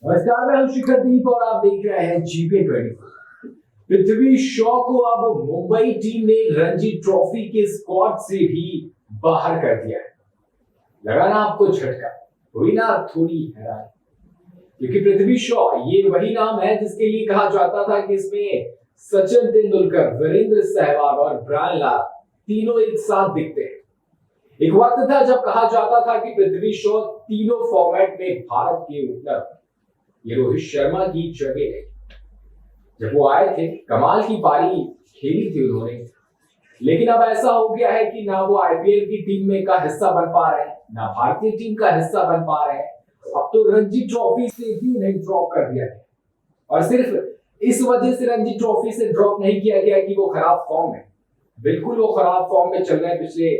नमस्कार, मैं हूं शिखर दीप और आप देख रहे हैं जीपी 24। पृथ्वी शॉ को अब मुंबई टीम ने रणजी ट्रॉफी के स्क्वाड से भी बाहर कर दिया है। लगा ना आपको झटका, हुई ना थोड़ी हैरानी, क्योंकि पृथ्वी शॉ ये वही नाम है जिसके लिए कहा जाता था कि इसमें सचिन तेंदुलकर, वीरेंद्र सहवाग और ब्रायन लारा तीनों एक साथ दिखते हैं। एक वक्त था जब कहा जाता था कि पृथ्वी शॉ तीनों फॉर्मेट में भारत के ओपनर, ये रोहित शर्मा की जगह है। जब वो आए थे कमाल की पारी खेली थी उन्होंने, लेकिन अब ऐसा हो गया है कि ना वो आईपीएल की टीम में का हिस्सा बन पा रहे हैं, ना भारतीय टीम का हिस्सा बन पा रहे हैं। अब तो रणजी ट्रॉफी से भी उन्हें ड्रॉप कर दिया गया, और सिर्फ इस वजह से रणजी ट्रॉफी से ड्रॉप नहीं किया गया कि वो खराब फॉर्म में, बिल्कुल वो खराब फॉर्म में चल रहे हैं पिछले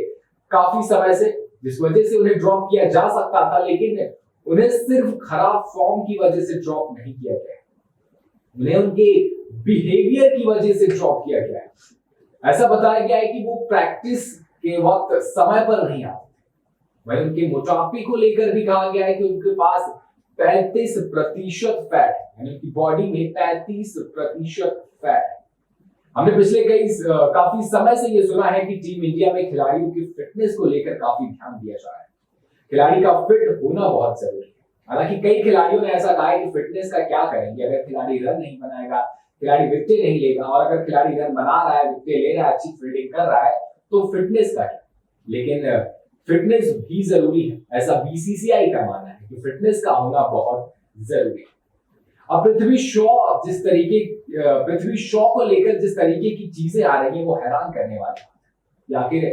काफी समय से, जिस वजह से उन्हें ड्रॉप किया जा सकता था, लेकिन उन्हें सिर्फ खराब फॉर्म की वजह से ड्रॉप नहीं किया गया, उन्हें उनके बिहेवियर की वजह से ड्रॉप किया गया है। ऐसा बताया गया है कि वो प्रैक्टिस के वक्त समय पर नहीं आते। वहीं उनके मोटापे को लेकर भी कहा गया है कि उनके पास 35% फैट है, यानी उनकी बॉडी में 35% फैट है। हमने पिछले काफी समय से ये सुना है कि टीम इंडिया में खिलाड़ियों की फिटनेस को लेकर काफी ध्यान दिया जा रहा है। खिलाड़ी का फिट होना बहुत जरूरी है। हालांकि कई खिलाड़ियों ने ऐसा कहा है कि फिटनेस का क्या करेंगे, अगर खिलाड़ी रन नहीं बनाएगा, खिलाड़ी विकेट नहीं लेगा, और अगर खिलाड़ी रन बना रहा है, विकेट ले रहा है, अच्छी फील्डिंग कर रहा है, तो फिटनेस का क्या। लेकिन फिटनेस भी जरूरी है, ऐसा बीसीसीआई का मानना है कि फिटनेस का होना बहुत जरूरी है। अब पृथ्वी शॉ को लेकर जिस तरीके की चीजें आ रही है वो हैरान करने वाली है। आखिर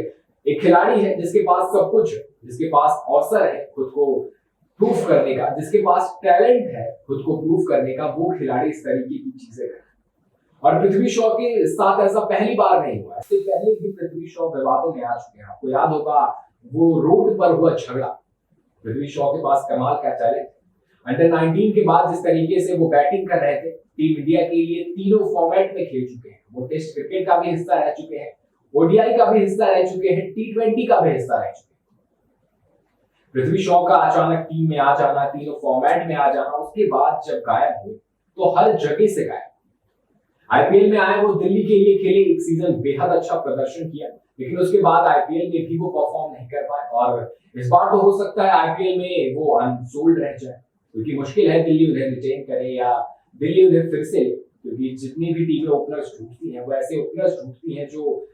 एक खिलाड़ी है जिसके पास सब कुछ है, जिसके पास अवसर है खुद को प्रूफ करने का, जिसके पास टैलेंट है खुद को प्रूफ करने का, वो खिलाड़ी इस तरीके की चीजें करे। और पृथ्वी शॉ के साथ ऐसा पहली बार नहीं हुआ, इससे पहले भी पृथ्वी शॉ विवादों में आ चुके हैं। आपको याद होगा वो रोड पर हुआ झगड़ा। पृथ्वी शॉ के पास कमाल का टैलेंट, अंडर 19 के बाद जिस तरीके से वो बैटिंग कर रहे थे, टीम इंडिया के लिए तीनों फॉर्मेट में खेल चुके हैं। वो टेस्ट क्रिकेट का भी हिस्सा रह चुके हैं, ओडीआई का भी हिस्सा रह चुके हैं, टी20 का भी हिस्सा रह चुके हैं। पृथ्वी शॉ का अचानक टीम में आ जाना, तीनों फॉर्मेट में आ जाना, उसके बाद जब गायब हुए तो हर जगह से गायब। आईपीएल में आए, वो दिल्ली के लिए खेले, एक सीजन बेहद अच्छा प्रदर्शन किया, लेकिन उसके बाद आईपीएल में भी वो परफॉर्म नहीं कर पाए। और इस बार तो हो सकता है आईपीएल में वो अनसोल्ड रह जाए, क्योंकि मुश्किल है दिल्ली उन्हें रिटेन करे या दिल्ली उन्हें फिर से, क्योंकि जितनी भी टीमें ओपनर्स ढूंढती हैं वो ऐसे ओपनर्स ढूंढती हैं जो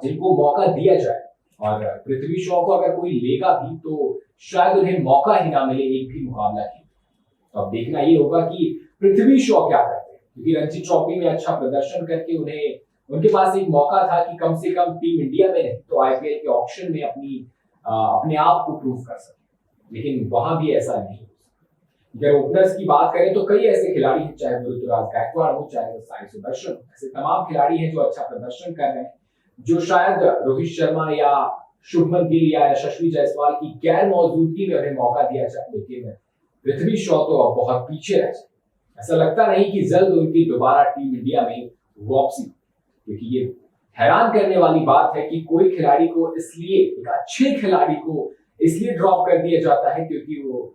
जिनको मौका दिया जाए। और पृथ्वी शॉ को अगर कोई लेगा भी तो शायद उन्हें मौका ही ना मिले एक भी मुकाबला के। तो अब देखना ये होगा कि पृथ्वी शॉ क्या करते हैं, क्योंकि रणजी ट्रॉफी में अच्छा प्रदर्शन करके उनके पास एक मौका था कि कम से कम टीम इंडिया में नहीं तो आईपीएल के ऑक्शन में अपने आप को प्रूव कर सके, लेकिन वहां भी ऐसा नहीं। अगर ओपनर्स की बात करें तो कई ऐसे खिलाड़ी हैं, चाहे वो ऋतुराज गायकवाड़ हो, चाहे वो साई सुदर्शन, ऐसे तमाम खिलाड़ी हैं जो अच्छा प्रदर्शन कर रहे हैं, जो शायद रोहित शर्मा या शुभमन गिल या यशस्वी जायसवाल की गैर मौजूदगी में उन्हें मौका दिया जाए, लेकिन पृथ्वी शॉ तो अब बहुत पीछे रह जाए। ऐसा लगता नहीं कि जल्द उनकी दोबारा टीम इंडिया में वापसी, क्योंकि ये हैरान करने वाली बात है कि कोई खिलाड़ी को इसलिए, एक अच्छे खिलाड़ी को इसलिए ड्रॉप कर दिया जाता है क्योंकि वो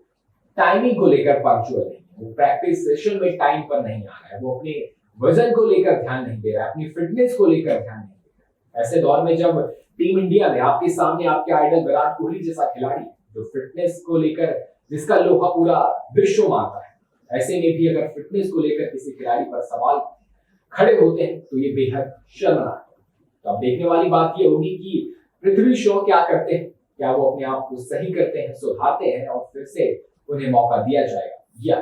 टाइमिंग को लेकर पंक्चुअल नहीं है, वो प्रैक्टिस सेशन में टाइम पर नहीं आ रहा है, वो अपने वजन को लेकर ध्यान नहीं दे रहा है, अपनी फिटनेस को लेकर ध्यान नहीं दे रहा है। ऐसे दौर में जब टीम इंडिया में आपके सामने आपके आइडल विराट कोहली जैसा खिलाड़ी जो फिटनेस को लेकर जिसका लोहा पूरा विश्व मानता है, ऐसे में भी अगर फिटनेस को लेकर किसी खिलाड़ी पर सवाल खड़े होते हैं तो ये बेहद शर्मनाक है। तो अब देखने वाली बात ये होगी कि पृथ्वी शॉ क्या करते हैं, क्या वो अपने आप को सही करते हैं, सुधारते हैं और फिर से उन्हें मौका दिया जाएगा या।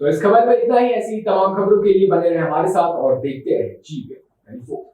तो इस खबर में इतना ही। ऐसी तमाम खबरों के लिए बने रहे हमारे साथ और देखते रहे जीपी 24।